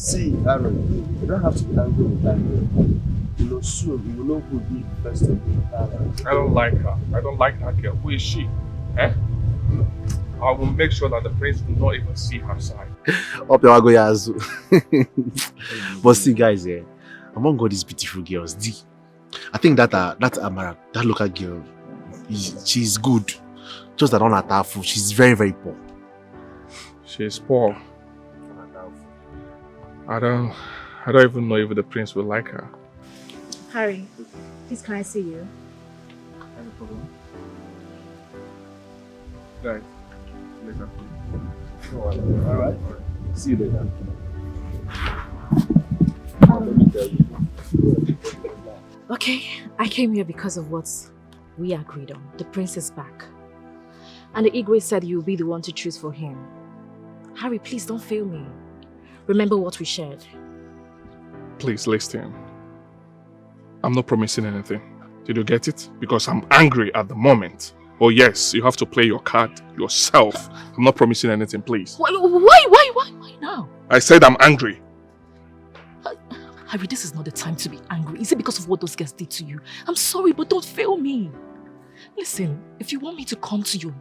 See, Aaron, you don't have to be angry with that girl. You know, soon you will know who will be the first of the I don't like her. I don't like that girl. Who is she? Eh? I will make sure that the prince will not even see her side. Up your go yazu. But see, guys, among all these beautiful girls, I think that Amara, that local girl, she's good. Just that on her tafu, she's very, very poor. She's poor. I don't even know if the prince will like her. Harry, please can I see you? No problem. Guys, later. Alright. See you later. Okay, I came here because of what we agreed on. The prince is back. And the Igwe said you'll be the one to choose for him. Harry, please don't fail me. Remember what we shared. Please listen. I'm not promising anything. Did you get it? Because I'm angry at the moment. Oh yes, you have to play your card yourself. I'm not promising anything, please. Why now? I said I'm angry. Harry, this is not the time to be angry. Is it because of what those guys did to you? I'm sorry, but don't fail me. Listen, if you want me to come to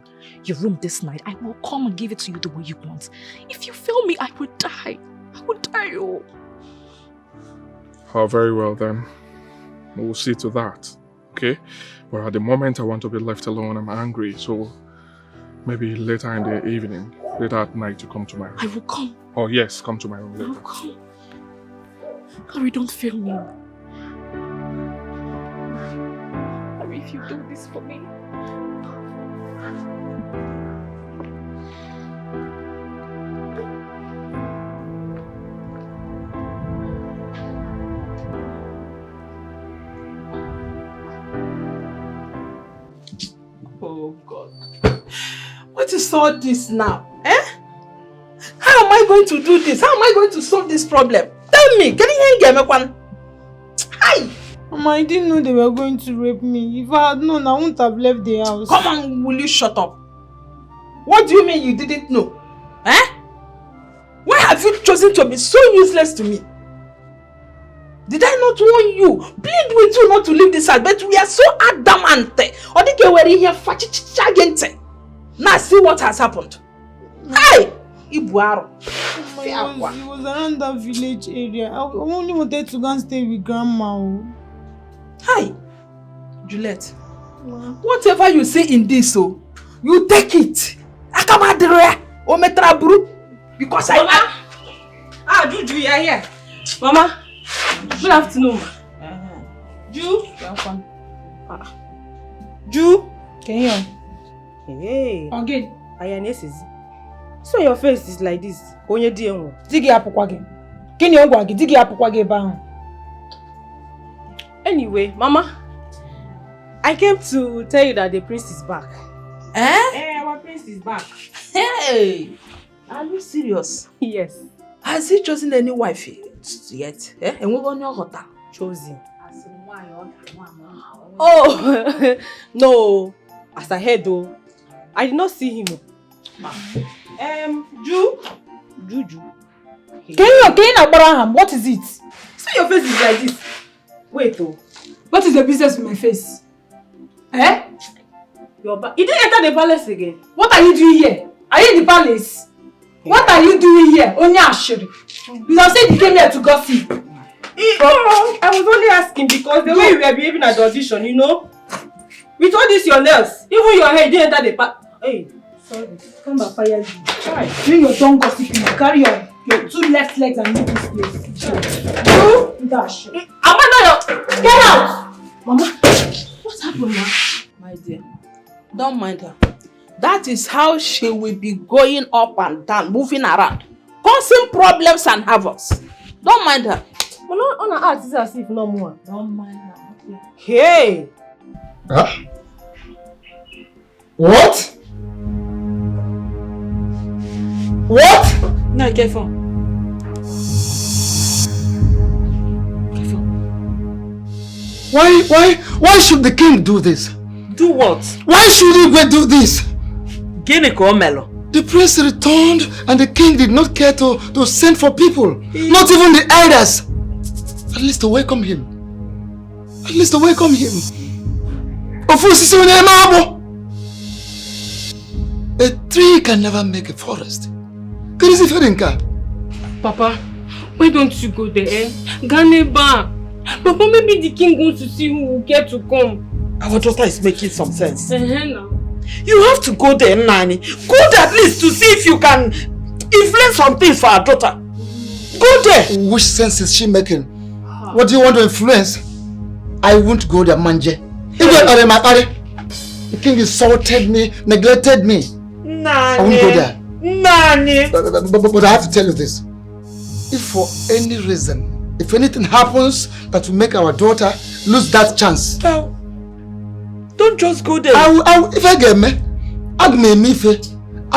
your room this night, I will come and give it to you the way you want. If you fail me, I will die. I will die, oh. Oh, very well then. We'll see to that, okay? But at the moment, I want to be left alone. I'm angry, so maybe later in the evening, later at night, you come to my room. I will come. Oh yes, come to my room later. I will come. Harry, don't fail me. Harry, if you do this for me. Oh God. What is all this now? Eh? How am I going to do this? How am I going to solve this problem? Tell me, can you get me one? Hi! Mama, I didn't know they were going to rape me. If I had known, I wouldn't have left the house. Come on, will you shut up? What do you mean you didn't know? Eh? Why have you chosen to be so useless to me? Did I not warn you? Plead with you not to leave this house, but we are so adamant. Now see what has happened. Hey! Ibuaro. It was around that village area. I only wanted to go and stay with Grandma. Hi, Juliet. Whatever you say in this, you take it. Because Mama. Juju, you are here. Mama. Good afternoon. Ju. Welcome. Ju. Can you? Hey. Again. So your face is like this. Onye dienwo. Digi apukwage. Kini ogwage, digi apukwage ba. Anyway, Mama, I came to tell you that the prince is back. Eh? Hey, our prince is back. Hey! Are you serious? Yes. Has he chosen any wife yet? Eh? And we're going to hotel. Chosen. Oh, no. As I heard though, I did not see him. Juju. Can you Abraham? What is it? So your face is like this. Wait oh. What is the business with my face? Eh? You didn't enter the palace again. What are you doing here? Are you in the palace? What are you doing here? Onya Ashiri. You have said you came here to gossip. I was only asking because the way you were behaving at the audition, you know. With all this your nails, even your hair, you didn't enter the Hey, sorry. Come back, fire you. Right. When you're done gossiping, you carry your 2 left legs and leave this place. You dash. Amara, get out! Mama, what happened now? My dear, don't mind her. That is how she will be going up and down, moving around, causing problems and havocs. Don't mind her. But not on her heart, it's as if no more. Don't mind her. Yeah. Hey! Huh? What? What? No, careful. Why should the king do this? Do what? Why should he go do this? Gini ko melo. The prince returned and the king did not care to send for people. Not even the elders. At least to welcome him. At least to welcome him. A tree can never make a forest. Papa, why don't you go there? Ganeba. Papa, maybe the king wants to see who will get to come. Our daughter is making some sense. Now. You have to go there, Nani. Go there at least to see if you can influence some things for our daughter. Go there. Which sense is she making? What do you want to influence? I won't go there, Manje. The king insulted me, neglected me. Nani. I won't go there. Nani. But I have to tell you this. If for any reason, if anything happens that will make our daughter lose that chance, don't just go there. If I get me, I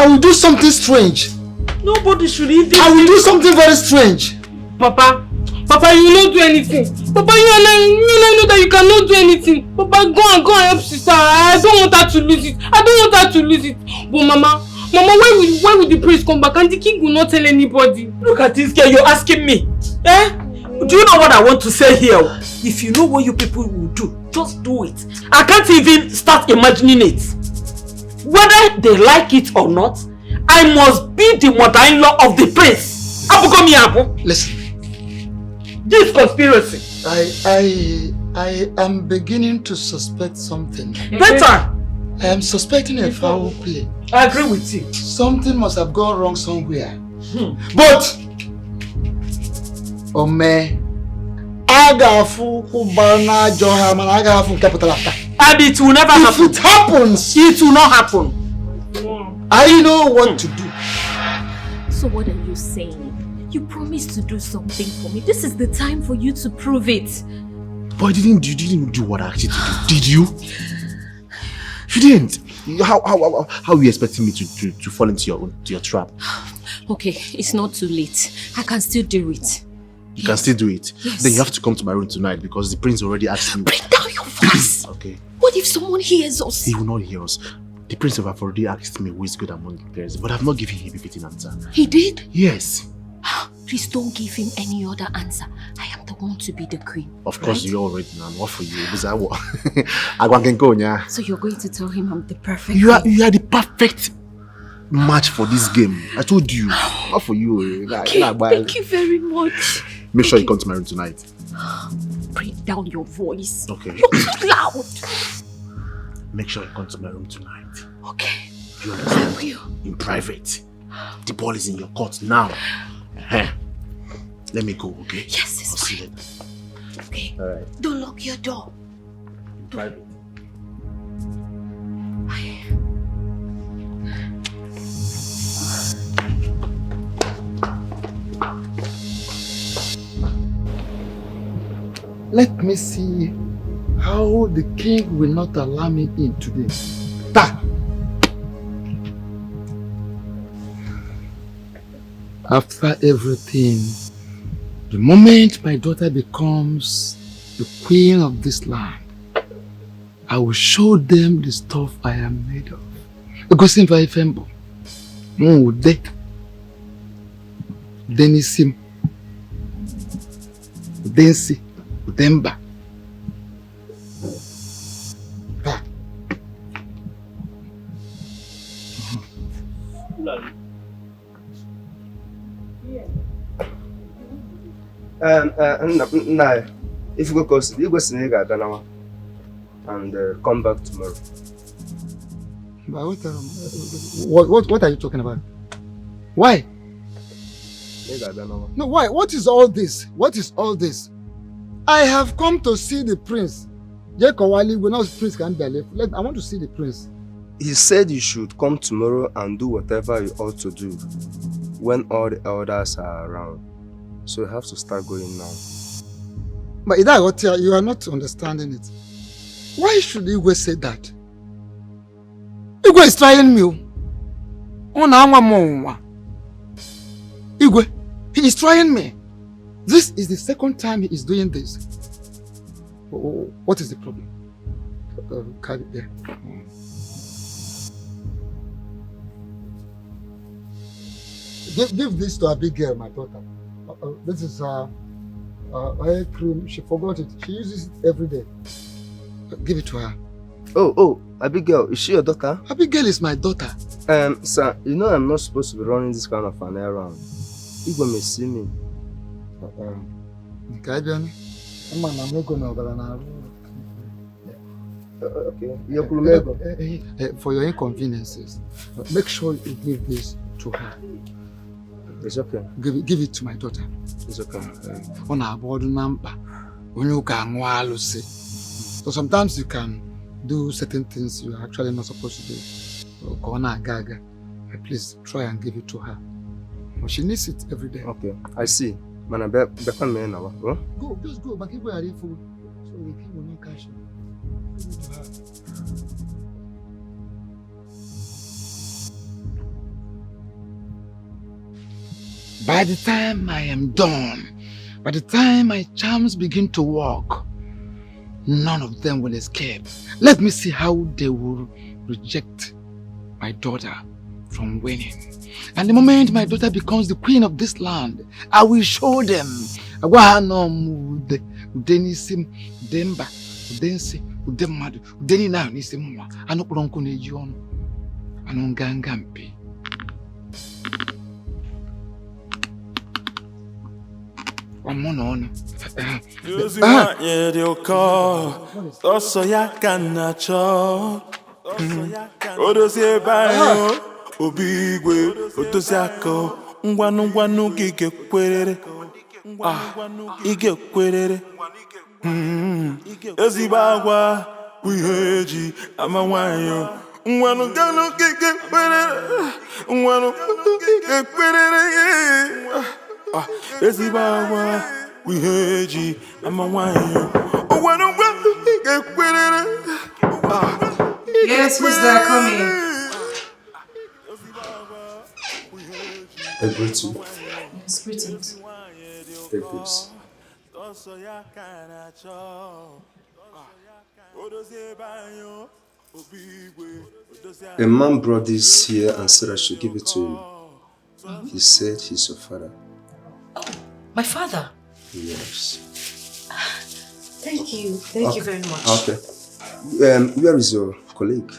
will do something strange. Nobody should even. I will do something very strange. Papa, you will not do anything. Papa, you know that you cannot do anything. Papa, go and help sister. I don't want her to lose it. But Mama, when will the priest come back and the king will not tell anybody? Look at this girl, you're asking me. Eh? Do you know what I want to say here? If you know what you people will do, just do it. I can't even start imagining it. Whether they like it or not, I must be the mother-in-law of the prince. Listen. This conspiracy. I am beginning to suspect something. Better. I am suspecting a foul play. I agree with you. Something must have gone wrong somewhere. But And it will never happen. If it happens, it will not happen. I know what to do. So what are you saying? You promised to do something for me. This is the time for you to prove it. But you didn't do what I asked you to do, did you? You didn't. How are you expecting me to fall into your trap? Okay, it's not too late. I can still do it. You can still do it? Yes. Then you have to come to my room tonight because the prince already asked me. Bring down your voice! Okay. What if someone hears us? He will not hear us. The prince have already asked me who is good among the players, but I've not given him a fitting answer. He did? Yes. Please don't give him any other answer. I am the one to be the queen. Of course, right? you already know. What for you? I can go, yeah. So you're going to tell him I'm the perfect You are queen? the perfect match for this game. I told you. Not for you. Okay, thank you very much. Make sure you come to my room tonight. Bring down your voice. Okay. You're too loud. Make sure you come to my room tonight. Okay. You understand? I will. In private. The ball is in your court now. Let me go, okay? Yes, it's I'll see you fine. later. Okay. Alright. Don't lock your door. In private. Let me see how the king will not allow me in today. After everything, the moment my daughter becomes the queen of this land, I will show them the stuff I am made of. Egosim vai fembo. Ude. Denisim. Udensi. Udemba. Nah, if you go Senegal, Danawa, and come back tomorrow. What are you talking about? Why? No, why? What is all this? What is all this? I have come to see the prince. Jekowali, when I was prince can be left. I want to see the prince. He said you should come tomorrow and do whatever you ought to do when all the elders are around. So you have to start going now. But Ida, you are not understanding it. Why should Igwe say that? Igwe is trying me. Igwe, he is trying me. This is the second time he is doing this. What is the problem? Carry it there. Give this to Abigail, my daughter. This is hair cream. She forgot it. She uses it every day. Give it to her. Oh, Abigail, is she your daughter? Abigail is my daughter. Sir, you know I'm not supposed to be running this kind of an errand. Igwe may see me. Okay. For your inconveniences, make sure you give this to her. It's okay. Give it to my daughter. It's okay. So sometimes you can do certain things you're actually not supposed to do. Please try and give it to her. She needs it every day. Okay, I see. Man, just go. But give her food. So we can no cash. Give it to her. By the time I am done, by the time my charms begin to work, none of them will escape. Let me see how they will reject my daughter from winning. And the moment my daughter becomes the queen of this land, I will show them. Obigwe, Otosiako, Ngwanu Gige Querere, Ige Querere, Ezibawa, Wiheji, Amawayo, Ngwanu Gige Querere, Ngwanu Gige Querere, Ezibawa, Wiheji, Amawayo, Ngwanu Gige Querere. Yes, who's there coming? I greet you. Yes, greetings. Take this. A man brought this here and said I should give it to you. He said he's your father. Oh, my father? Yes. Thank you. Thank you very much. Okay. Where is your colleague?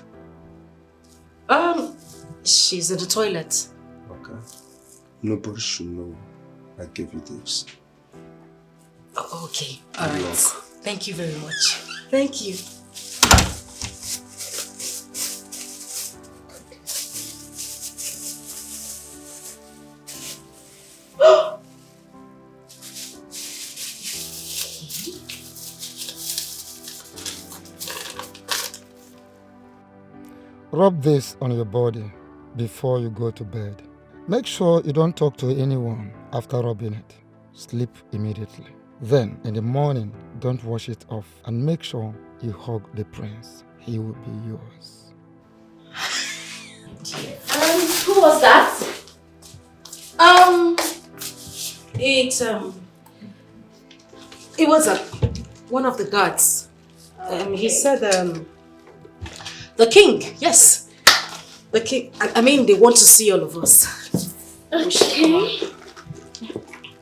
She's in the toilet. Okay. Nobody should know I gave you this. Oh, okay. All right. Thank you very much. Thank you. Rub this on your body before you go to bed. Make sure you don't talk to anyone after rubbing it. Sleep immediately. Then, in the morning, don't wash it off and make sure you hug the prince. He will be yours. Who was that? It was one of the guards. He said, the king, yes. The king, I mean, they want to see all of us. Okay.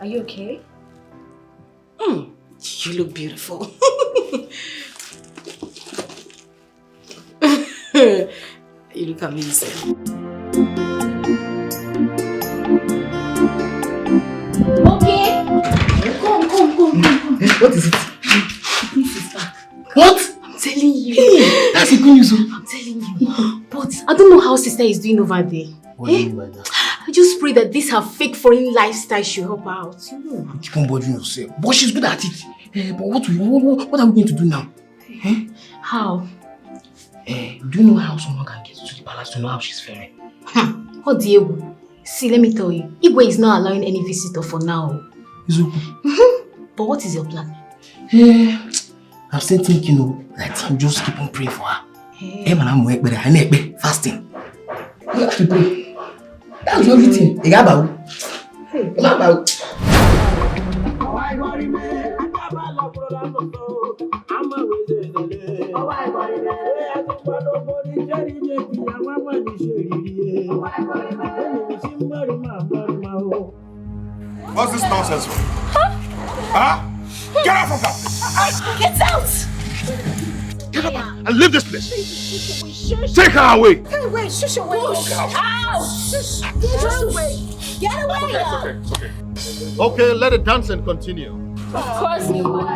Are you okay? You look beautiful. You look amazing. Okay. Come. What is it? This is back. What? I'm telling you. That's a good news. I'm telling you. But I don't know how sister is doing over there. What do you mean by that? I just pray that this her fake foreign lifestyle should help her out. You know. Keep on bothering yourself. But she's good at it. But what are we going to do now? How? Do you know how someone can get to the palace to know how she's faring? Oh dear. See, let me tell you. Igwe is not allowing any visitor for now. It's okay. But what is your plan? I'm still thinking, that you just keep on praying for her. Fasting. You have to pray. That's the only thing. What's this nonsense for? Huh? Get out from that place! Get out! Get up and leave this place. Take her away. Get away! Shush away! Ow! Shush! Get away! Get away! It's okay. Okay, let the dancing continue. Of course you will.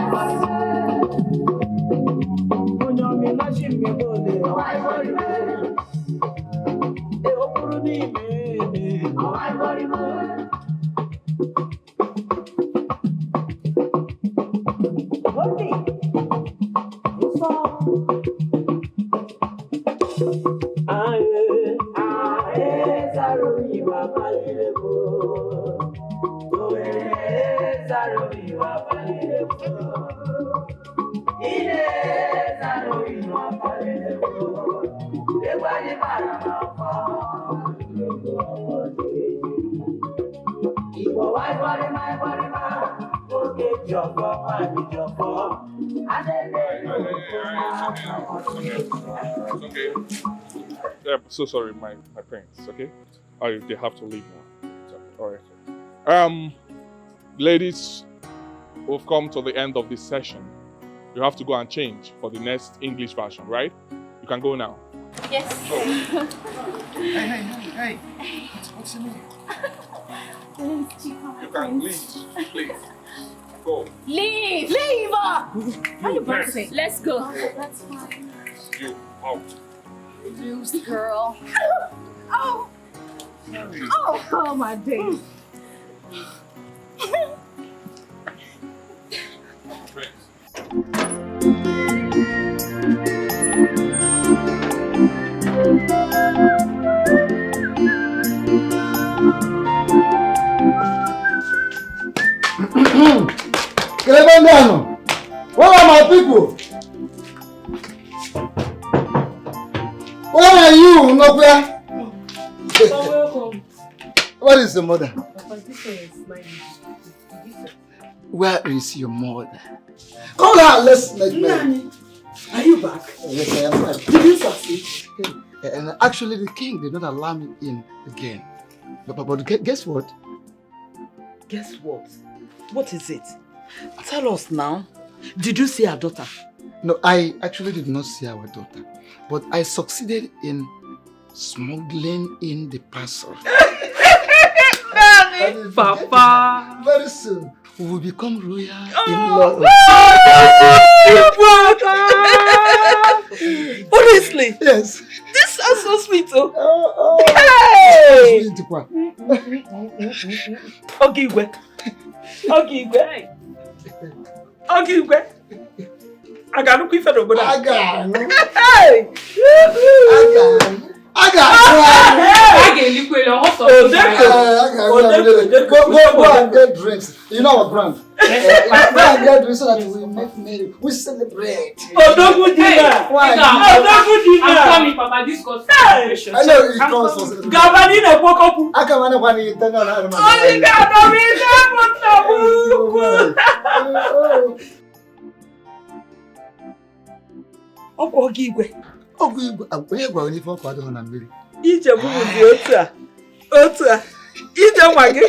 Okay. Yeah, so sorry, my parents, okay? They have to leave now. Alright. Ladies, we've come to the end of this session. You have to go and change for the next English version, right? You can go now. Yes. Hey. What's your name? You can please. Go. Leave! How you boxing? Let's go. That's fine. You out. Loose girl. Oh! Oh my days. Where are my people? Where are you, Nopia? Welcome. What is the mother? Where is your mother? Call her, let's make Nani, are you back? Yes, I am back. Did you succeed? And actually, the king did not allow me in again. But guess what? Guess what? What is it? Tell us now. Did you see our daughter? No, I actually did not see our daughter. But I succeeded in smuggling in the parcel. Nani, Papa. Very soon, we will become royal in-laws. Honestly? Yes. This is so sweet. Hey! Ogigwe. Aganuku ife no boda. Hey! Aga go and get drinks. You know our brand. Go and get drinks so that we make merry. We celebrate. Odogu dinner. Odogu dinner. I'm coming, Papa. This calls for celebration. I know it calls for celebration. Gabani na pokopu. I can manage one in 10 hours. Only Gabani na pokopu. Ogigwe. Onye gwara onye ife ọkụ adịghị na mmiri. Ije bụzi otu a. Ije nwa gị.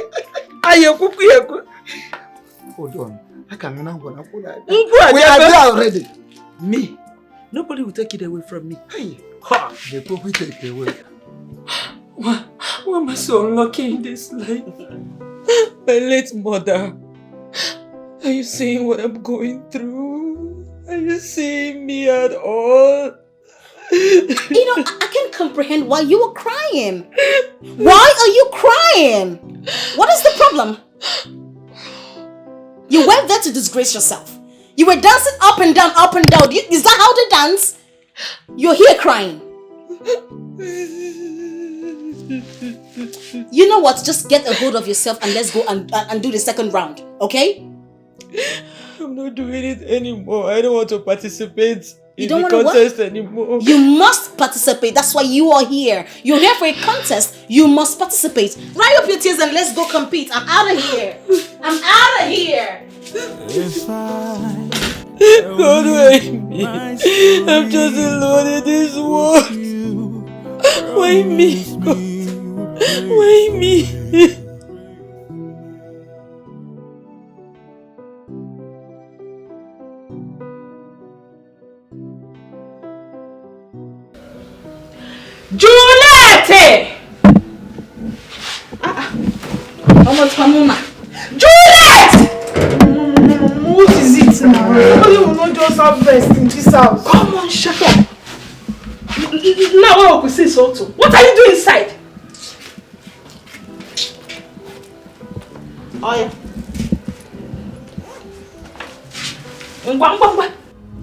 Anyị ekwukwu ya ekwu. Hold on. I can remember when I put that. We are there already. Me. Nobody will take it away from me. Hey. Ha! The Pope will take it away. Why am I so unlucky in this life? My late mother. Are you seeing what I'm going through? Are you seeing me at all? You know, I can't comprehend why you were crying. Why are you crying? What is the problem? You went there to disgrace yourself. You were dancing up and down, up and down. Is that how they dance? You're here crying. You know what? Just get a hold of yourself and let's go and do the second round, okay? I'm not doing it anymore. I don't want to participate in the don't contest anymore. You must participate. That's why you are here. You're here for a contest. You must participate. Dry up your tears and let's go compete. I'm out of here. I'm out of here. God, why me? I'm just alone in this world. Why me? God? Why me? Come on, Juliet! What is it now? Somebody will not just have rest in this house. Come on, shut up. Now we see Soto. What are you doing inside? Oh yeah.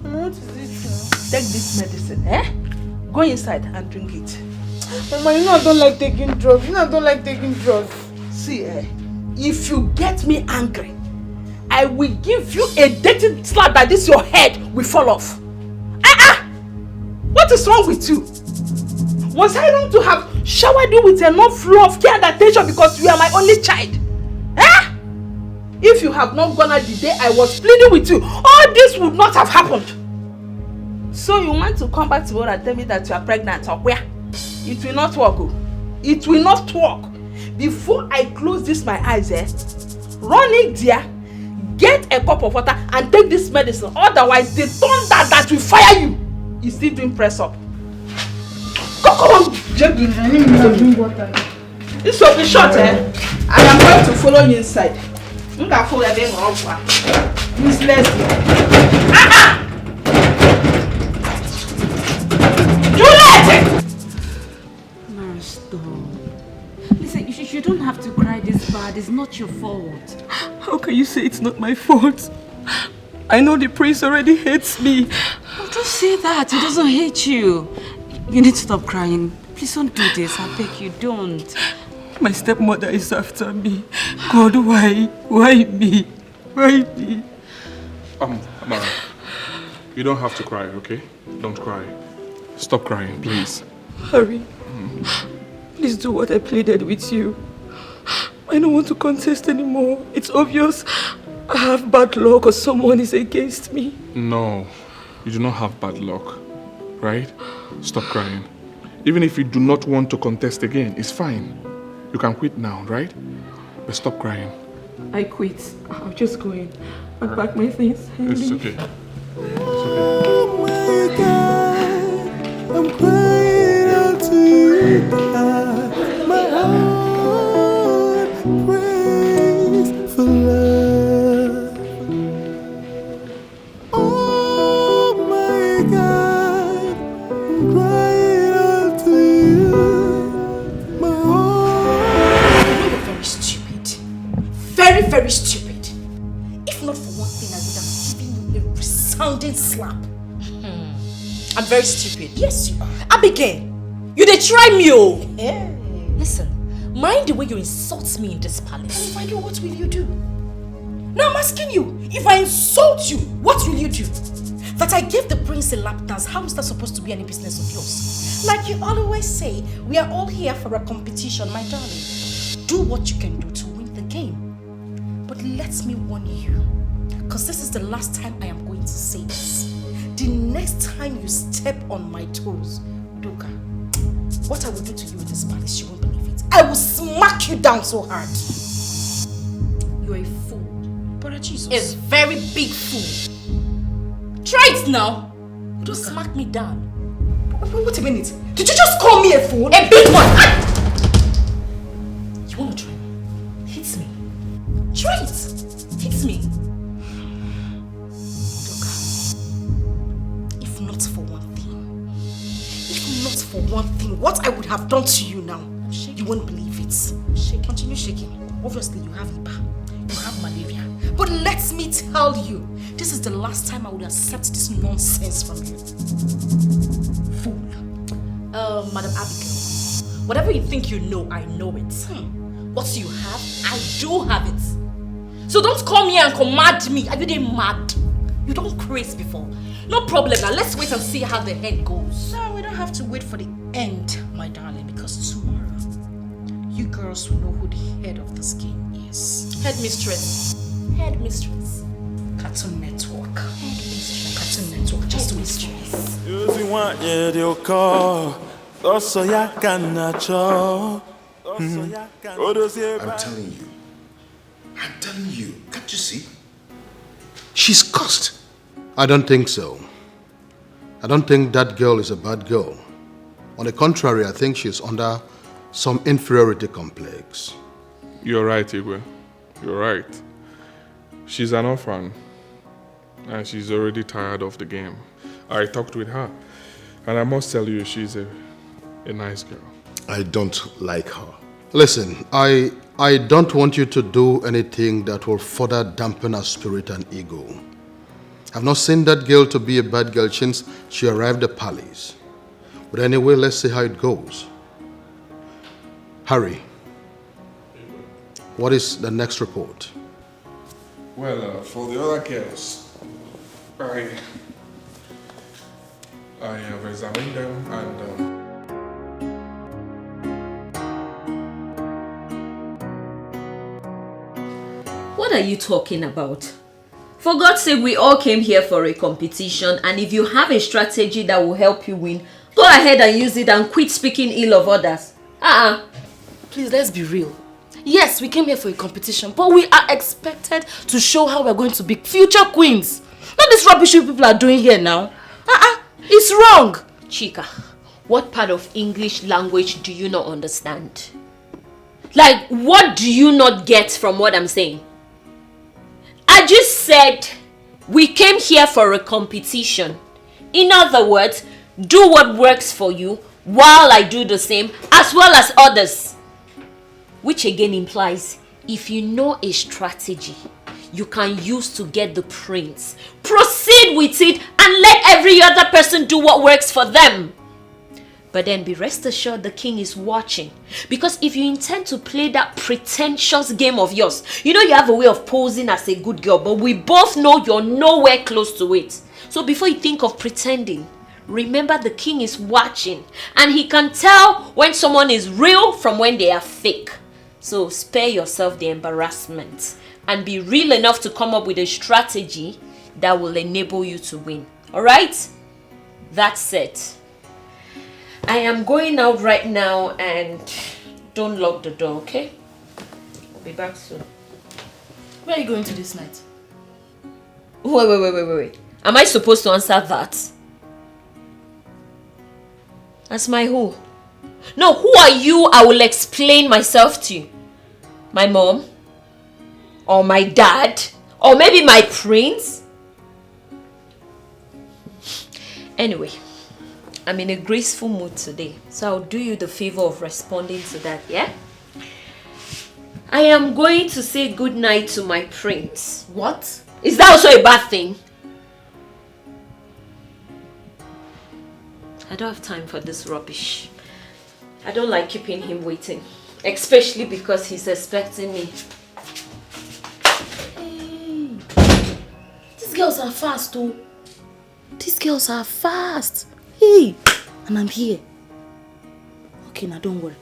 What is it? Take this medicine, eh? Go inside and drink it. Mama, you know I don't like taking drugs. See, if you get me angry, I will give you a dirty slap that this your head will fall off. What is wrong with you? Was I wrong to have showered you with enough love, care and attention because you are my only child? If you have not gone out the day I was pleading with you, all this would not have happened. So you want to come back to me and tell me that you are pregnant or where? It will not work. It will not work. Before I close this my eyes, run in there, get a cup of water and take this medicine. Otherwise, the thunder that will fire you is still doing press up. Come on, Jackie. This will be short, I am going to follow you inside. I'm going to follow you. Useless. Juliet! Amara, stop. Listen, you don't have to cry this bad. It's not your fault. How can you say it's not my fault? I know the prince already hates me. Oh, don't say that. He doesn't hate you. You need to stop crying. Please don't do this. I beg you, don't. My stepmother is after me. God, why? Why me? Why me? Amara, you don't have to cry, okay? Don't cry. Stop crying, please. Harry, please do what I pleaded with you. I don't want to contest anymore. It's obvious I have bad luck or someone is against me. No, you do not have bad luck, right? Stop crying. Even if you do not want to contest again, it's fine. You can quit now, right? But stop crying. I quit. I'll just go in and pack my things. It's okay. Oh my God, I'm crying out to you. My heart prays for love. Oh my God, I'm crying out to you. My heart. You're very stupid. Very, very stupid. If not for one thing, I would have given you a resounding slap. I'm very stupid. Yes, you are. Abigail, you dey try me, oh. Hey. Listen, mind the way you insult me in this palace. If I do, what will you do? Now I'm asking you, if I insult you, what will you do? That I gave the prince a lap dance, how is that supposed to be any business of yours? Like you always say, we are all here for a competition, my darling. Do what you can do to win the game. But let me warn you, because this is the last time I am going to say this. The next time you step on my toes, Doka, what I will do to you in this palace, you won't believe it. I will smack you down so hard. You're a fool. Brother Jesus. A very big fool. Try it now. Don't smack me down. Wait a minute. Did you just call me a fool? A big one. Ah! You want to try me? Hit me. Try it. Hit me. For one thing, what I would have done to you now, you won't believe it. Continue shaking. Obviously, you have Iba, you have malaria. But let me tell you, this is the last time I would accept this nonsense from you. Fool. Madam Abigail, whatever you think you know, I know it. What you have, I do have it. So don't come here and command me. Are you getting mad? You don't craze before. No problem. Now let's wait and see how the head goes. No, we don't have to wait for the end, my darling, because tomorrow you girls will know who the head of this game is. Headmistress. Headmistress. Cartoon Network. Headmistress. Cartoon Network. Just mistress. I'm telling you. Can't you see? She's cursed. I don't think so. I don't think that girl is a bad girl. On the contrary, I think she's under some inferiority complex. You're right, Igwe. You're right. She's an orphan. And she's already tired of the game. I talked with her. And I must tell you, she's a nice girl. I don't like her. Listen, I don't want you to do anything that will further dampen her spirit and ego. I've not seen that girl to be a bad girl since she arrived at Palace. But anyway, let's see how it goes. Harry, what is the next report? Well, for the other girls, I have examined them and... What are you talking about? For God's sake, we all came here for a competition, and if you have a strategy that will help you win, go ahead and use it and quit speaking ill of others. Please, let's be real. Yes, we came here for a competition, but we are expected to show how we're going to be future queens. Not this rubbish you people are doing here now. It's wrong. Chika, what part of English language do you not understand? Like, what do you not get from what I'm saying? I just said we came here for a competition. In other words, do what works for you while I do the same, as well as others. Which again implies, if you know a strategy you can use to get the prince, proceed with it and let every other person do what works for them. But then be rest assured the king is watching. Because if you intend to play that pretentious game of yours, you know you have a way of posing as a good girl, but we both know you're nowhere close to it. So before you think of pretending, remember the king is watching. And he can tell when someone is real from when they are fake. So spare yourself the embarrassment. And be real enough to come up with a strategy that will enable you to win. Alright? That's it. I am going out right now and don't lock the door, okay? I'll be back soon. Where are you going to this night? Wait. Am I supposed to answer that? That's my who? No, who are you? I will explain myself to you. My mom? Or my dad? Or maybe my prince? Anyway. I'm in a graceful mood today, so I'll do you the favor of responding to that, yeah? I am going to say goodnight to my prince. What? Is that also a bad thing? I don't have time for this rubbish. I don't like keeping him waiting, especially because he's expecting me. Hey, these girls are fast, too. These girls are fast. Hey, and I'm here. Okay, now don't worry.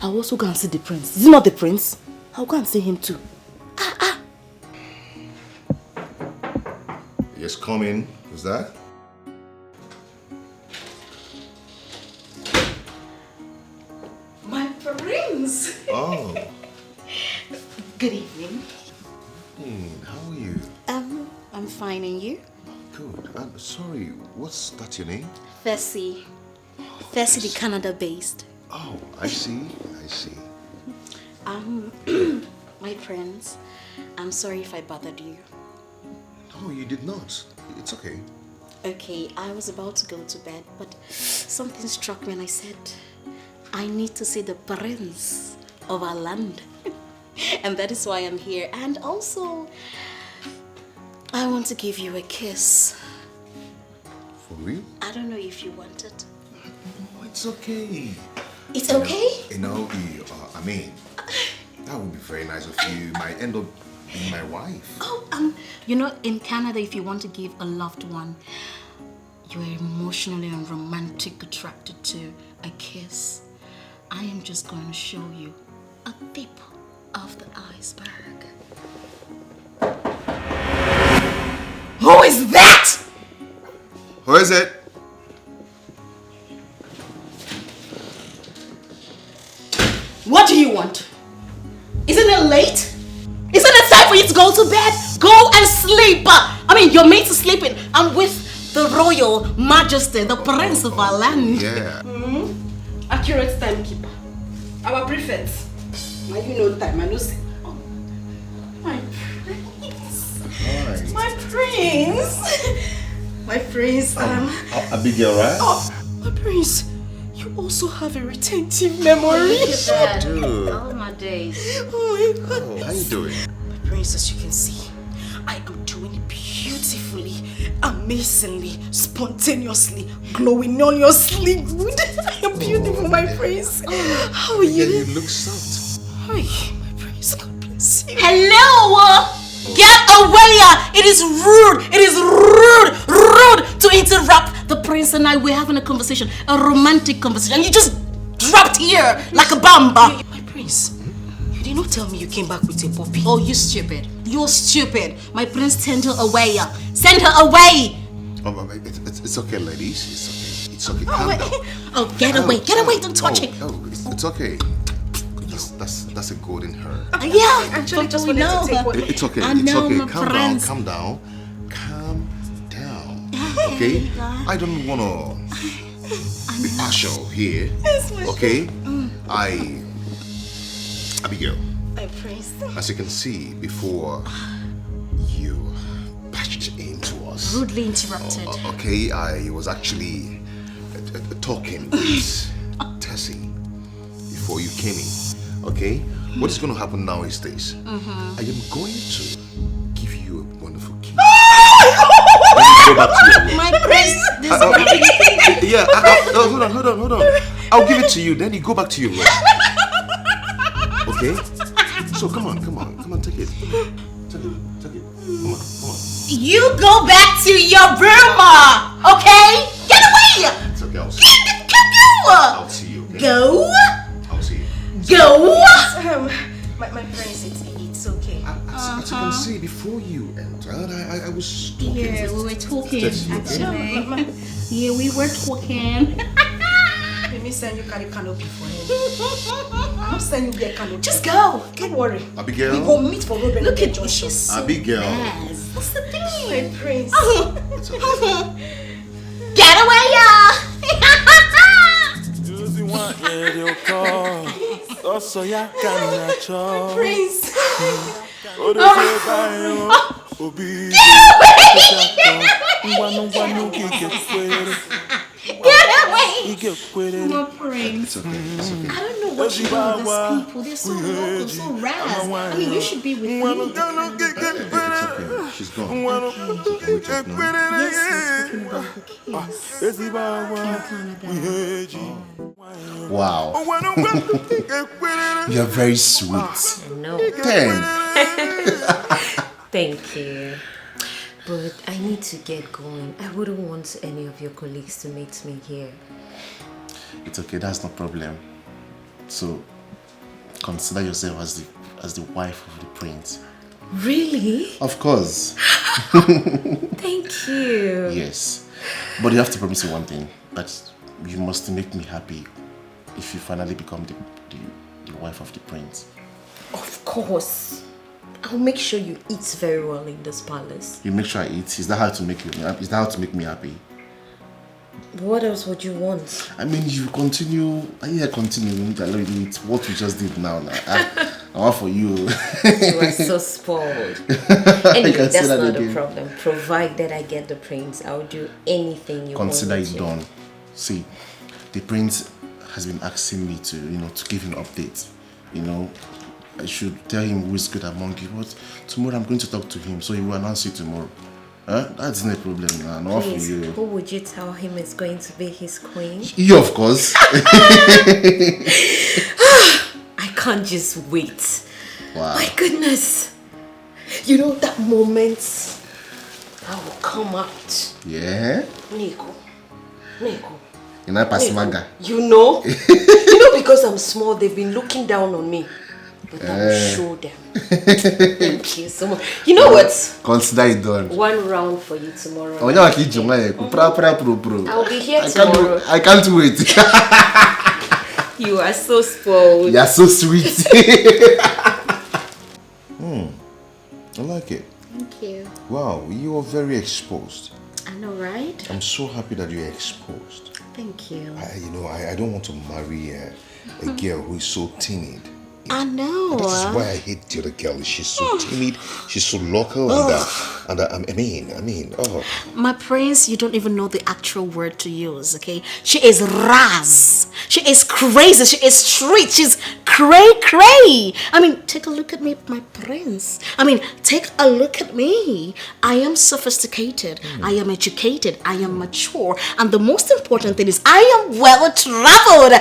I'll also go and see the prince. Is he not the prince? I'll go and see him too. Yes, come in. Who's that? My prince. Oh. Good evening. How are you? I'm fine, and you? Good. I'm sorry. What's that your name? Fessy. Fessy, the Canada-based. Oh, I see. My prince, I'm sorry if I bothered you. No, you did not. It's okay. Okay, I was about to go to bed, but something struck me and I said, I need to see the prince of our land. And that is why I'm here. And also, I want to give you a kiss. For real? I don't know if you want it. No, it's okay. It's okay? You know, that would be very nice of you. You might end up being my wife. Oh, you know, in Canada, if you want to give a loved one you are emotionally and romantic attracted to a kiss, I am just going to show you a tip of the iceberg. Who is that? Who is it? What do you want? Isn't it late? Isn't it time for you to go to bed? Go and sleep. I mean, your mate is sleeping. I'm with the royal majesty, the prince of our land. Yeah. Accurate timekeeper. Our prefect. Now you know time, I know say. Oh, my prince. My prince. My prince. Abigail, right? Oh, my prince. You also have a retentive memory. All my days. Oh my God. How you doing? My prince, as you can see, I am doing it beautifully, amazingly, spontaneously, glowingliously good. I am beautiful, my prince. How are you? You look soft. Hi, my prince. God bless you. Hello! Get away! It is rude! It is rude to interrupt the prince and I. We're having a conversation, a romantic conversation. And you just dropped here like a bamba. My prince, you did not tell me you came back with a puppy. Oh, you stupid. You're stupid. My prince sent her away. Send her away! It's okay, ladies. It's okay. Calm down. Oh, get away. Get away. Don't touch it. Oh, it's okay. That's a golden hair. Yeah, actually just wanted to take one. It's okay. I know, my Calm friends. down. Okay? I don't want to be partial here. Okay? Abigail. My prince. As you can see, before you patched into us. Rudely interrupted. Okay, I was actually talking with Tessie before you came in. Okay? What is going to happen now is this. I am going to give you a wonderful kiss. Go back to your room. My prince. Hold on. I'll give it to you, then you go back to your room. Okay? So come on, take it. Take it. Come on. You go back to your room, okay? Get away! It's okay, I'll see you. I'll see you, okay? Go! I'll see you. Go! My prince, it's okay. As you can see, before you entered, I was talking. Yeah, we were talking, Tessie, okay? actually. Yeah, we were talking. Let me send you carry canopy for him. I'll send you get canopy. Just go. Don't worry. Abigail. We go meet for road when Look we get at junction. she's so Abigail. nice. What's the thing? My prince. It's okay. Get away, y'all! Prince. Get away! My prince. It's okay. I don't know what you do with these people. They're so local, so ras. I mean, you should be with me. It's okay. She's gone. Yes, Wow. You're very sweet. No. 10. Thank you. But I need to get going. I wouldn't want any of your colleagues to meet me here. It's okay, that's no problem. So consider yourself as the wife of the prince. Really? Of course. Thank you. Yes. But you have to promise me one thing, that you must make me happy if you finally become the wife of the prince. Of course. I'll make sure you eat very well in this palace. You make sure I eat. Is that how to make you happy? Is that how to make me happy? What else would you want? I mean, you continue. Continue. I love you. What we just did now. I want for you. You are so spoiled. Anyway, that's not again. a problem. Provided I get the prince, I'll do anything you Consider want. it done. See, the prince has been asking me to, to give him updates. I should tell him who is good among you. But tomorrow I'm going to talk to him, so he will announce it tomorrow. That's no problem now. No, for Please, you. who would you tell him is going to be his queen? You, of course. I can't just wait. Wow. My goodness. You know that moment I will come out. Yeah? Nico. You're not Pasimaga. You know because I'm small, they've been looking down on me. But I will show them. Thank you so much. You know what? Consider it done. One round for you tomorrow. I'll be here tomorrow. I can't wait. You are so spoiled. You're so sweet. I like it. Thank you. Wow, you are very exposed. I know, right? I'm so happy that you're exposed. Thank you. I don't want to marry a girl who is so timid. I know. That is why I hate the other girl. She's so timid. She's so local. My prince, you don't even know the actual word to use, okay? She is raz. She is crazy. She is street. She's cray. I mean, take a look at me, my prince. Take a look at me. I am sophisticated. I am educated. I am mature. And the most important thing is I am well traveled.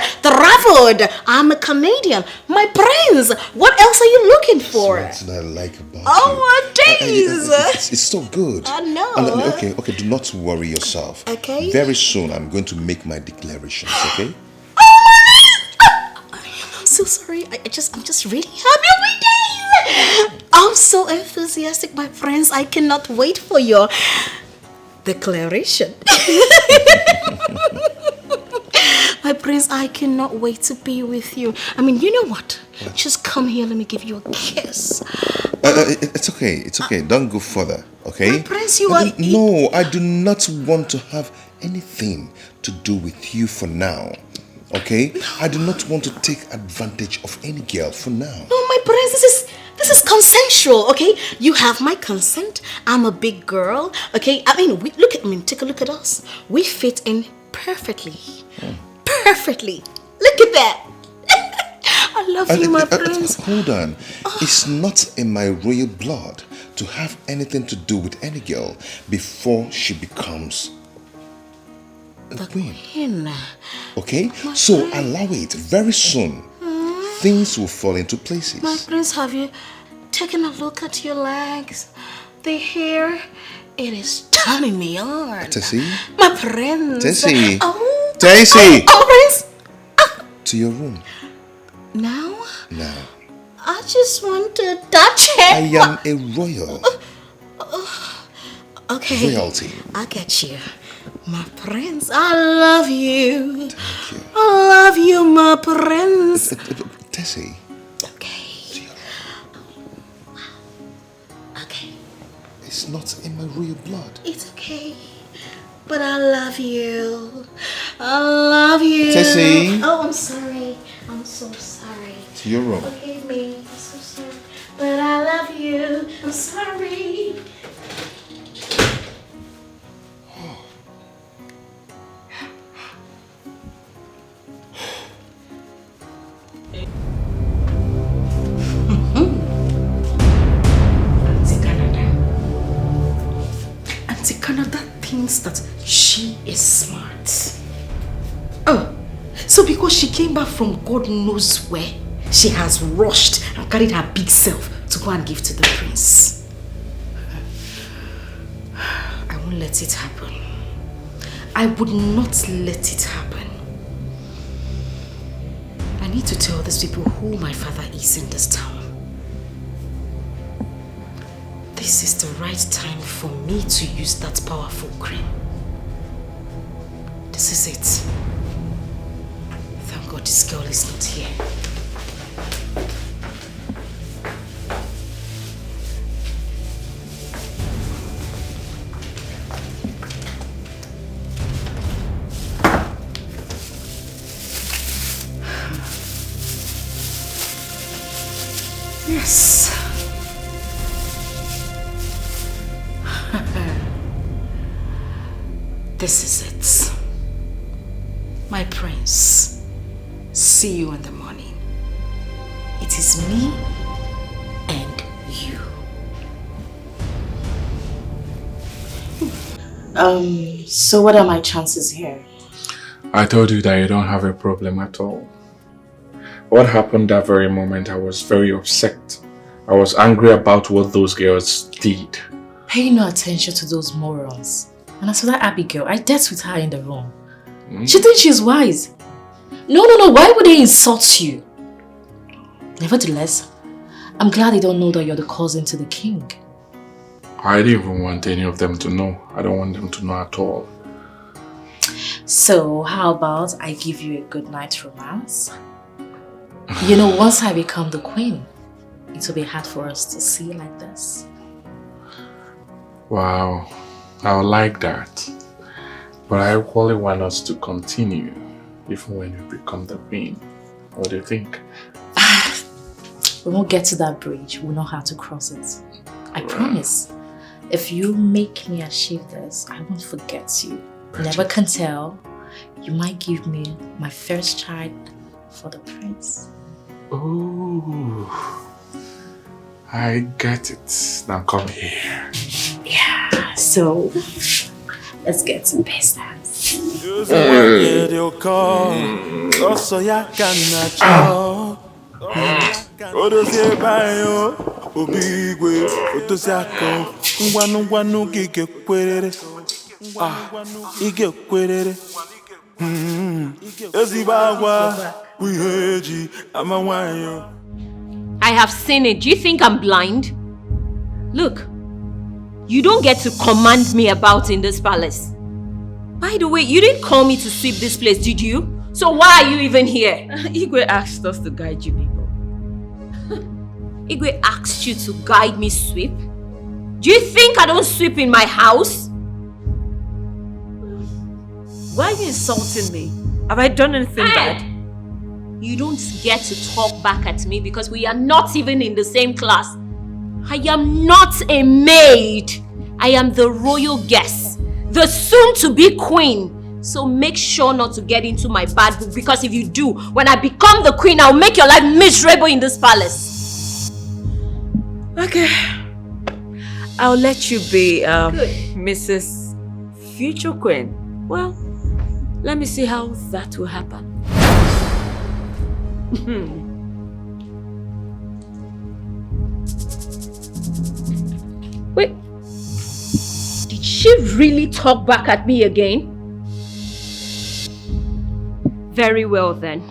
I'm a Canadian. My prince, what else are you looking for? That's what I like about you. Oh, my days. It's so good. I know. Okay, do not worry yourself. Okay. Very soon I'm going to make my declarations, okay? I'm so sorry. I'm just really happy every day. I'm so enthusiastic, my friends. I cannot wait for your declaration. My prince, I cannot wait to be with you. You know what? Just come here. Let me give you a kiss. It's okay. Don't go further, okay? My prince, you are... No, I do not want to have anything to do with you for now, okay? No. I do not want to take advantage of any girl for now. No, my prince, this is consensual, okay? You have my consent. I'm a big girl, okay? Take a look at us. We fit in perfectly. Perfectly. Look at that. I love you, my prince. Hold on. It's not in my royal blood to have anything to do with any girl before she becomes a queen. Okay? So allow it. Very soon, things will fall into places. My prince, have you taken a look at your legs? The hair, it is turning me on. Tessie? My prince. Tessie. Tessie. Prince. To your room. Now? Now. I just want to touch it. I am a royal. Okay. Royalty. I get you. My prince, I love you. Thank you. I love you, my prince. Tessie. Okay. Okay. It's not in my royal blood. It's okay. But I love you. I love you. Tessie. Oh, I'm sorry. I'm so sorry. To your room. Forgive me. I'm so sorry. But I love you. I'm sorry. Auntie Canada thinks that she is smart. Oh, so because she came back from God knows where, she has rushed and carried her big self to go and give to the prince. I won't let it happen. I would not let it happen. I need to tell these people who my father is in this town. This is the right time for me to use that powerful cream. This is it. Thank God this girl is not here. Yes. This is it. My prince. See you in the morning. It is me and you. So what are my chances here? I told you that you don't have a problem at all. What happened that very moment, I was very upset. I was angry about what those girls did. Pay no attention to those morons. And as for that Abigail, I dealt with her in the room. She thinks she's wise. No, why would they insult you? Nevertheless, I'm glad they don't know that you're the cousin to the king. I didn't even want any of them to know. I don't want them to know at all. So, how about I give you a good night romance? You know, once I become the queen, it will be hard for us to see like this. Wow, I would like that. But I equally want us to continue, even when you become the queen. What do you think? When we get to that bridge, we'll know how to cross it. I promise. If you make me achieve this, I won't forget you. Never can tell. You might give me my first child for the prince. Oh, I get it. Now come here. Yeah, so let's get to business. I have seen it. Do you think I'm blind? Look, you don't get to command me about in this palace. By the way, you didn't call me to sweep this place, did you? So why are you even here? Igwe asked us to guide you people. Igwe asked you to guide me sweep? Do you think I don't sweep in my house? Why are you insulting me? Have I done anything bad? You don't get to talk back at me because we are not even in the same class. I am not a maid. I am the royal guest, the soon-to-be queen. So make sure not to get into my bad book, because if you do, when I become the queen, I'll make your life miserable in this palace. Okay. I'll let you be Mrs. Future Queen. Well, let me see how that will happen. Wait. Did she really talk back at me again? Very well then.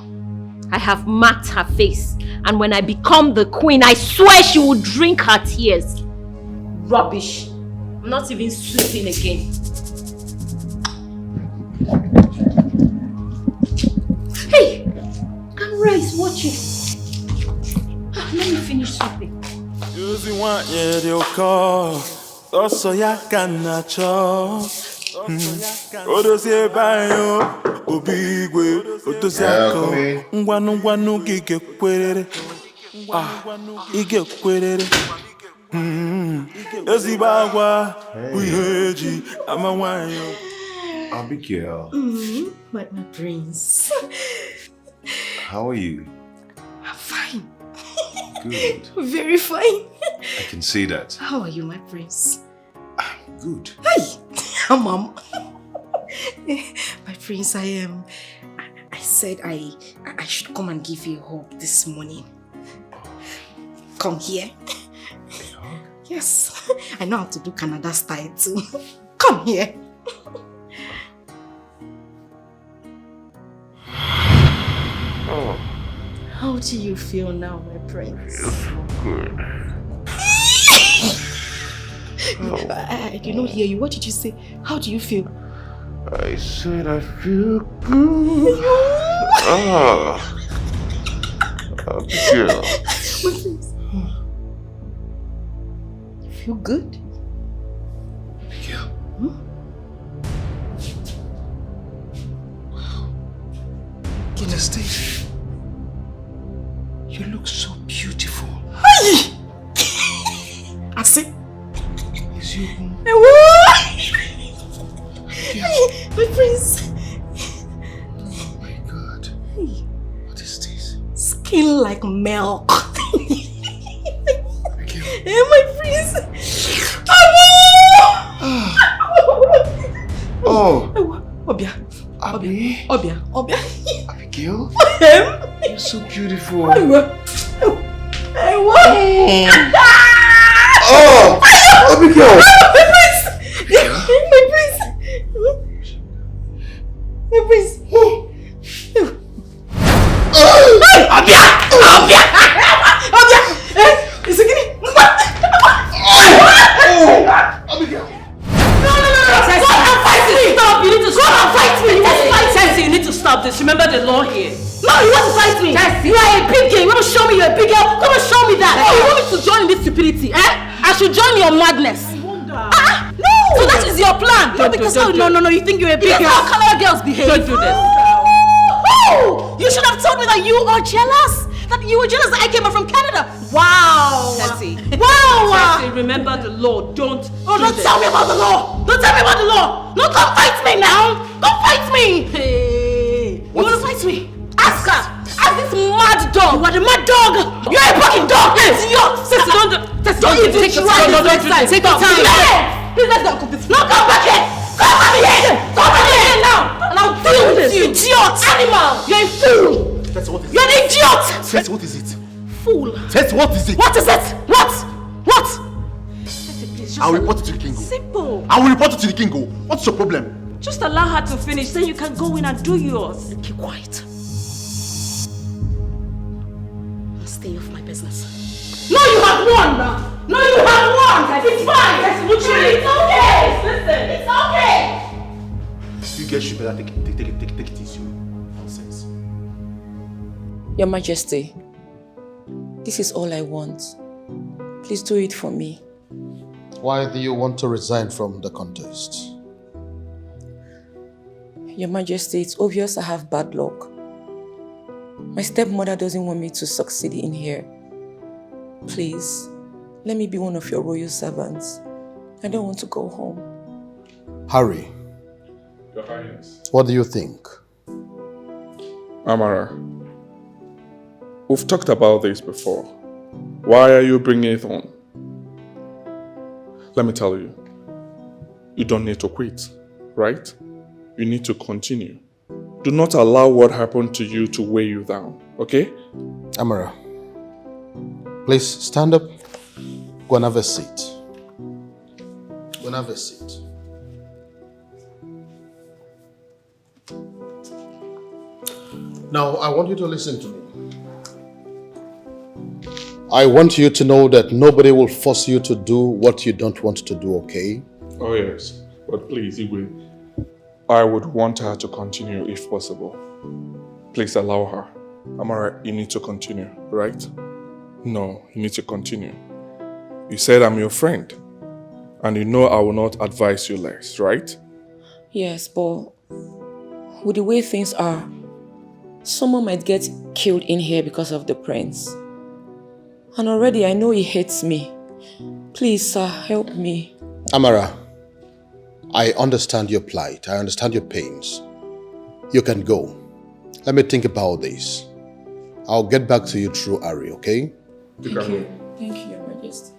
I have marked her face, and when I become the queen, I swear she will drink her tears. Rubbish. I'm not even sweeping again. Hey! Amara is watching. Let me finish sweeping. Abigail. My prince. How are you? I'm fine. Good. Very fine. I can see that. How are you, my prince? Good. Hey, Mom. My prince, I said I should come and give you a hug this morning. Come here. Yes, I know how to do Canada style too. Come here. Oh. How do you feel now, my prince? I feel so good. I did not hear you. What did you say? How do you feel? I said I feel good. Abigail. My prince. You feel good? Abigail. What is this? You look so beautiful. Hey! I see. Is you? My prince. Oh my God. Hey. What is this? Skin like milk. Abigail. Hey, my prince. Oh. Obia. Abi. Obia. Abigail. You're so beautiful. Oh! Abigail! My prince! My prince! My prince! Obia! It's okay. Abigail! No! Stop! You need to stop and fight me! Tessie, you need to stop this. Remember the law here. No, you want to fight me! Tessie, you are a big girl. You want to show me you're a big girl? Come and show me that. Oh, you want me to join this stupidity, eh? I should join your madness. I wonder. No! So that is your plan? No, because no, you think you're a big girl. That's how Canada girls behave. Don't do this. Oh! You should have told me that you are jealous. that you were jealous that I came up from Canada. Wow. Tessie. Wow. Tessie, remember the law. Don't Tell me about the law. Don't tell me about the law. No, don't fight me now. Don't fight me. Hey. You want to fight me? Ask her. Ask this mad dog. You are the mad dog. You're a fucking dog. Idiot. Tessie, don't even take your time. Take your time. Please let's go cook this. No, come back here. Come back here. Come back here now. And I'll deal with you. Idiot. Animal. You're a fool. Tessie, what is it? You're an idiot. Tessie, what is it? Fool. Tessie, what is it? What is it? What? I'll report it to the Kingo. Simple. I will report it to the Kingo. What's your problem? Just allow her to finish, then you can go in and do yours. Keep quiet. Stay off my business. No, you have won now. No, you have won. It's fine. It's okay. Listen, it's okay. You guys should better take it easy. Nonsense. Your Majesty, this is all I want. Please do it for me. Why do you want to resign from the contest? Your Majesty, it's obvious I have bad luck. My stepmother doesn't want me to succeed in here. Please, let me be one of your royal servants. I don't want to go home. Harry, Your Highness. what do you think? Amara, we've talked about this before. Why are you bringing it on? Let me tell you, you don't need to quit, right? You need to continue. Do not allow what happened to you to weigh you down, okay? Amara, please stand up. Go and have a seat. Go and have a seat. Now, I want you to listen to me. I want you to know that nobody will force you to do what you don't want to do, okay? Oh yes, but please, Igwe, I would want her to continue if possible. Please allow her. Amara, you need to continue, right? No, you need to continue. You said I'm your friend, and you know I will not advise you less, right? Yes, but with the way things are, someone might get killed in here because of the prince. And already I know he hates me. Please, sir, help me. Amara, I understand your plight. I understand your pains. You can go. Let me think about this. I'll get back to you through Ari, okay? Thank you. Thank you, Your Majesty.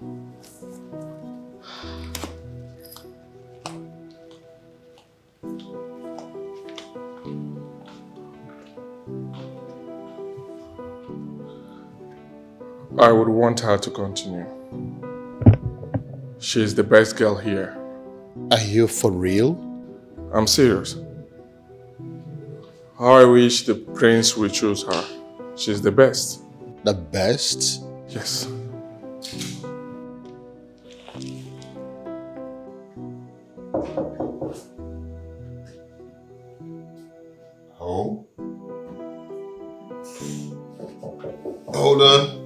I would want her to continue. She's the best girl here. Are you for real? I'm serious. How I wish the prince would choose her. She's the best. The best? Yes. Oh? Hold on.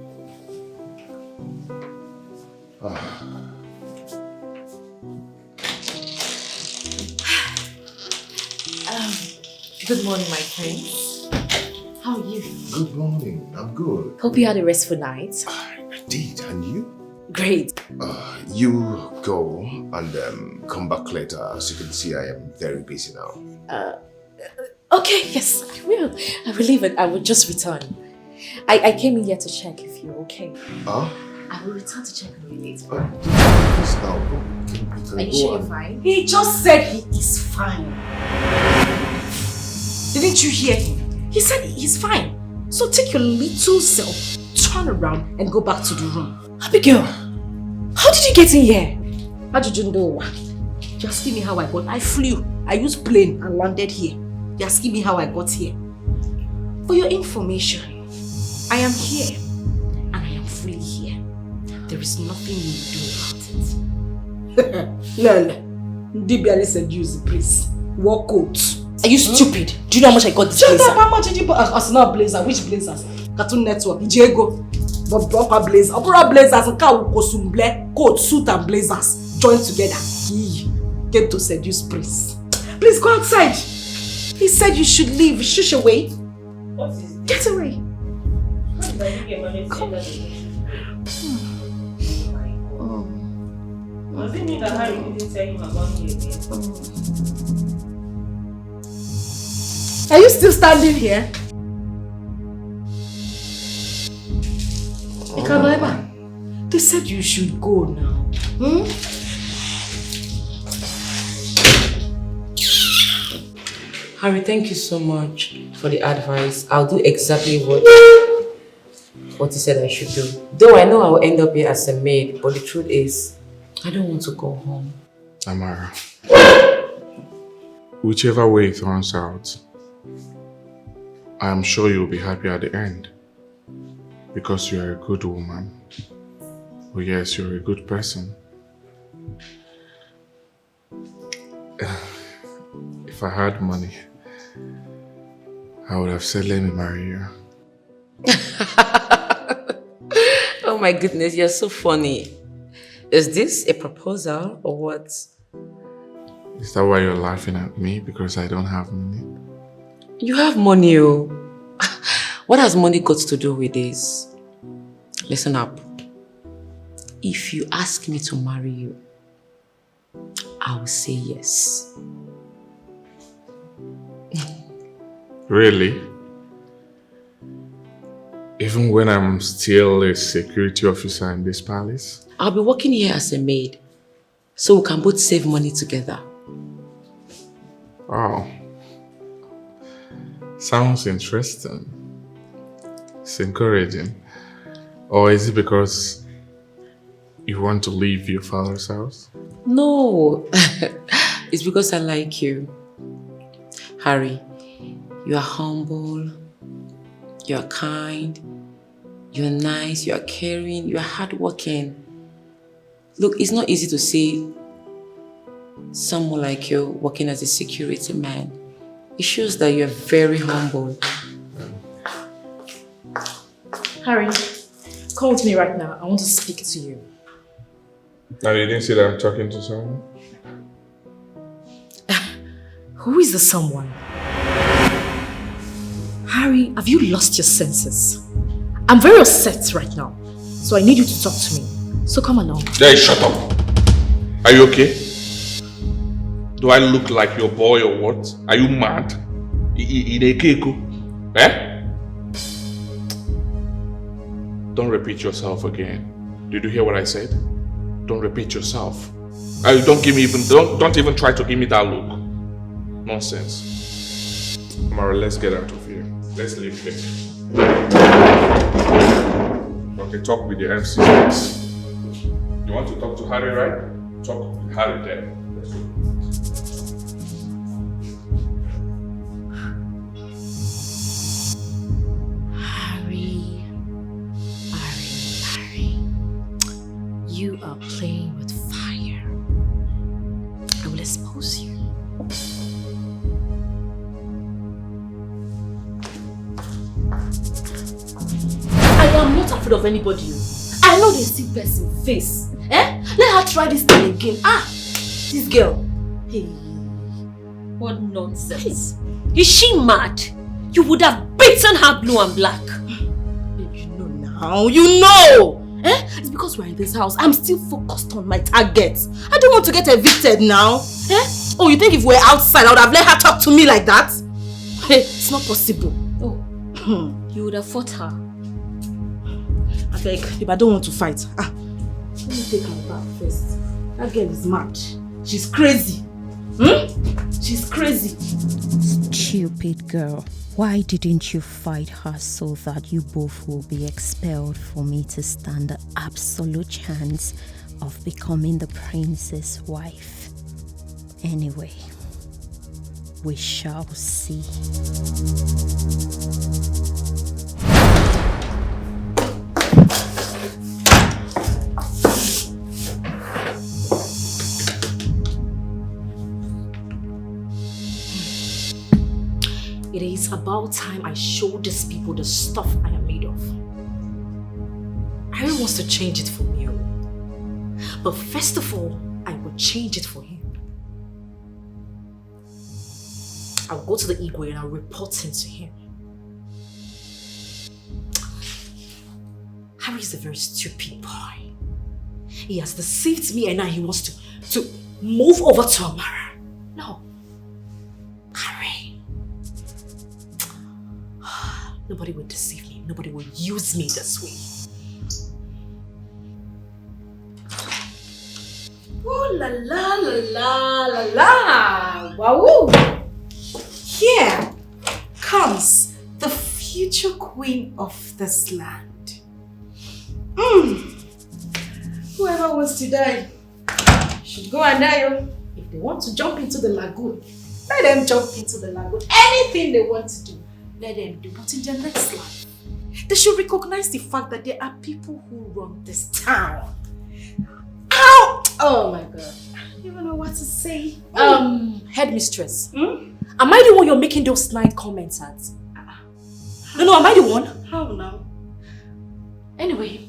Good morning, my friends. How are you? Good morning. I'm good. Hope you had a restful night. I did. And you? Great. You go and come back later. As you can see, I am very busy now. Okay, yes, I will. I will leave it. I will just return. I came in here to check if you're okay. Huh? I will return to check on you later. Please now, go. Are you sure you're fine? He just said he is fine. Didn't you hear him? He said he's fine. So take your little self, turn around and go back to the room. Abigail, how did you get in here? How did you know? You're asking me how I got. I flew. I used plane and landed here. You're asking me how I got here. For your information, I am here and I am fully here. There is nothing you do about it. Lele, Ndibiale said use the priest. War coat. Are you stupid? Do you know how much I got this blazer? Shut up, how much did you put? As not blazer. Which blazers? Cartoon Network, Diego, Proper blazers, Opera blazers, and Kosumble, coat, suit, and blazers joined together. He came to seduce Prince. Please go outside. He said you should leave. Shush away. What is this? Get away. Does it mean that Harry didn't tell him about me again? Are you still standing here? Ikanaiba, they said you should go now. Harry, thank you so much for the advice. I'll do exactly what he said I should do. Though I know I'll end up here as a maid, but the truth is, I don't want to go home. Amara, whichever way it turns out, I am sure you'll be happy at the end. Because you are a good woman. Oh yes, you're a good person. If I had money, I would have said, let me marry you. Oh my goodness, you're so funny. Is this a proposal or what? Is that why you're laughing at me? Because I don't have money? You have money, oh. What has money got to do with this? Listen up. If you ask me to marry you, I will say yes. Really? Even when I'm still a security officer in this palace? I'll be working here as a maid, so we can both save money together. Wow. Sounds interesting. It's encouraging. Or is it because you want to leave your father's house? No, it's because I like you. Harry, you are humble, you are kind, you're nice, you are caring, you are hardworking. Look, it's not easy to see someone like you working as a security man. It shows that you're very humble. Harry, come with me right now. I want to speak to you. Now you didn't see that I'm talking to someone? Who is the someone? Harry, have you lost your senses? I'm very upset right now, so I need you to talk to me. So come along. Hey, shut up! Are you okay? Do I look like your boy or what? Are you mad? Eh? Don't repeat yourself again. Did you hear what I said? Don't repeat yourself. Don't even try to give me that look. Nonsense. Amara, let's get out of here. Let's leave here. Okay, talk with the MC. You want to talk to Harry, right? Talk with Harry then. Let's go. Harry. You are playing with fire. I will expose you. I am not afraid of anybody. I know they see person face. Let her try this thing again. This girl. Hey, what nonsense. Is she mad? You would have beaten her blue and black. You know now. You know. It's because we're in this house. I'm still focused on my target. I don't want to get evicted now. Oh, you think if we're outside, I would have let her talk to me like that? It's not possible. Oh, you would have fought her. I beg, if I don't want to fight, let me take her back first. That girl is mad. She's crazy. She's crazy. Stupid girl. Why didn't you fight her so that you both will be expelled for me to stand the absolute chance of becoming the prince's wife? Anyway, we shall see. It is about time I show these people the stuff I am made of. Harry wants to change it for me. But first of all, I will change it for him. I'll go to the Igwe and I'll report him to him. Harry is a very stupid boy. He has deceived me and now he wants to move over to Amara. No. Harry. Nobody will deceive me. Nobody will use me this way. Ooh la la la la la la! Wow! Here comes the future queen of this land. Whoever wants to die should go and die. If they want to jump into the lagoon, let them jump into the lagoon. Anything they want to do, let them do. But in their next life, they should recognize the fact that there are people who run this town. Ow! Oh my god. I don't even know what to say. Headmistress. Am I the one you're making those snide comments at? No, am I the one? How now? Anyway,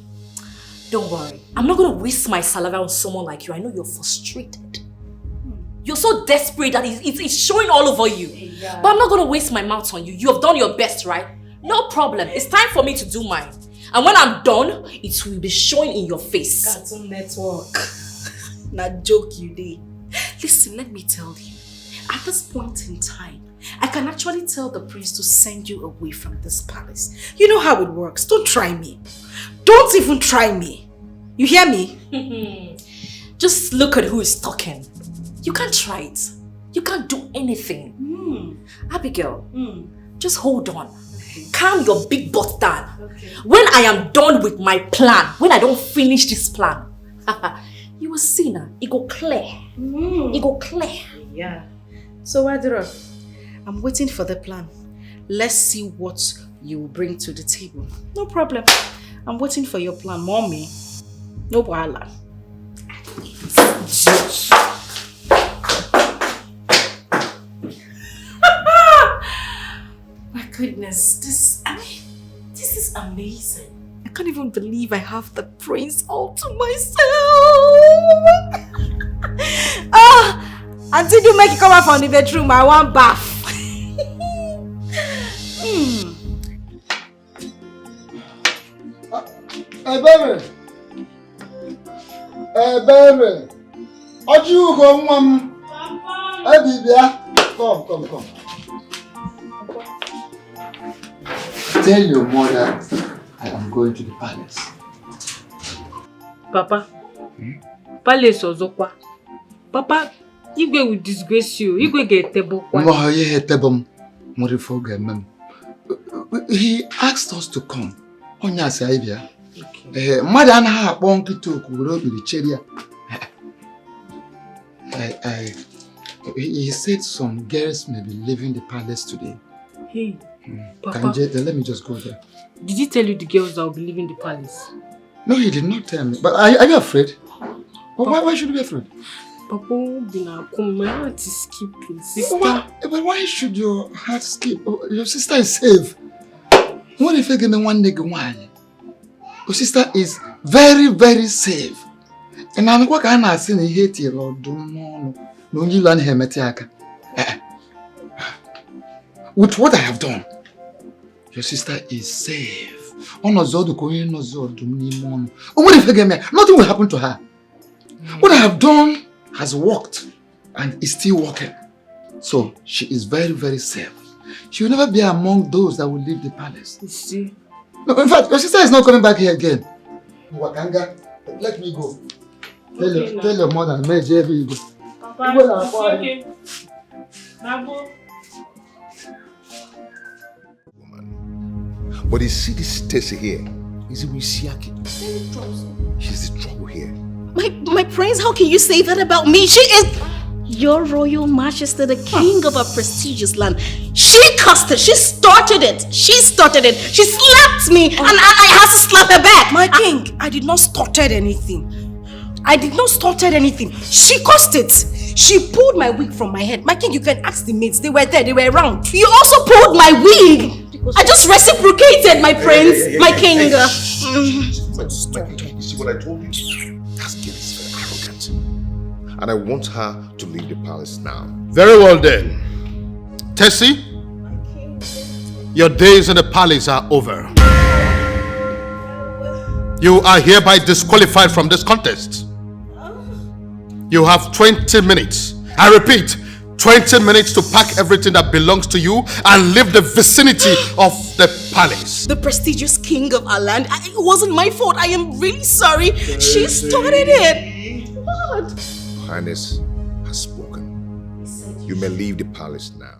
don't worry. I'm not going to waste my saliva on someone like you. I know you're frustrated. You're so desperate that it's showing all over you. Yeah. But I'm not going to waste my mouth on you. You have done your best, right? No problem. It's time for me to do mine. And when I'm done, it will be showing in your face. Cartoon Network. Not joke you did. Listen, let me tell you. At this point in time, I can actually tell the prince to send you away from this palace. You know how it works. Don't try me. Don't even try me. You hear me? Just look at who is talking. You can't try it. You can't do anything. Abigail, just hold on. Calm your big butt down. Okay. When I am done with my plan, when I don't finish this plan, you will see now, it go clear. It go clear. Yeah. So, Adira, I'm waiting for the plan. Let's see what you will bring to the table. No problem. I'm waiting for your plan, mommy. No bother. My goodness, this is amazing. I can't even believe I have the prince all to myself. Until you make it come out from the bedroom, I want bath. Hey, baby. Hey, baby. Are you going, mom? Hey, baby. Come. Tell your mother I am going to the palace. Papa. Palace Ozokwa. Papa, Igwe will disgrace you. Igwe get table. He asked us to come. Madam ha bonki to he said some girls may be leaving the palace today. Hey, Papa. Let me just go there. Did he tell you the girls that will be leaving the palace? No, he did not tell me. But are you afraid? Why should you be afraid? Papa, my heart is skipping. Sister. But why should your heart skip? Your sister is safe. What if you give me one nigga one? Your sister is very, very safe. And I'm going to say I hate you, Lord. No, you learn him at with what I have done, your sister is safe. Nothing will happen to her. What I have done has worked and is still working. So she is very, very safe. She will never be among those that will leave the palace. You see? No, in fact, your sister is not coming back here again. Wakanga, let me go. Tell your mother, wherever you go. Papa, it's okay. Nabo. But you see this Tessie here, is it Wisiaki? She's the trouble here. My prince, how can you say that about me? She is your royal majesty, the king of a prestigious land. She caused it. She started it. She slapped me and I had to slap her back. My king, I did not started anything. She caused it. She pulled my wig from my head. My king, you can ask the maids. They were there. They were around. You also pulled my wig. I just reciprocated, my prince, my king. You see what I told you? That girl is very arrogant. And I want her to leave the palace now. Very well then. Tessie, your days in the palace are over. You are hereby disqualified from this contest. You have 20 minutes. I repeat, 20 minutes to pack everything that belongs to you and leave the vicinity of the palace. The prestigious king of our land. It wasn't my fault. I am really sorry. She started it. What? Highness has spoken. You may leave the palace now.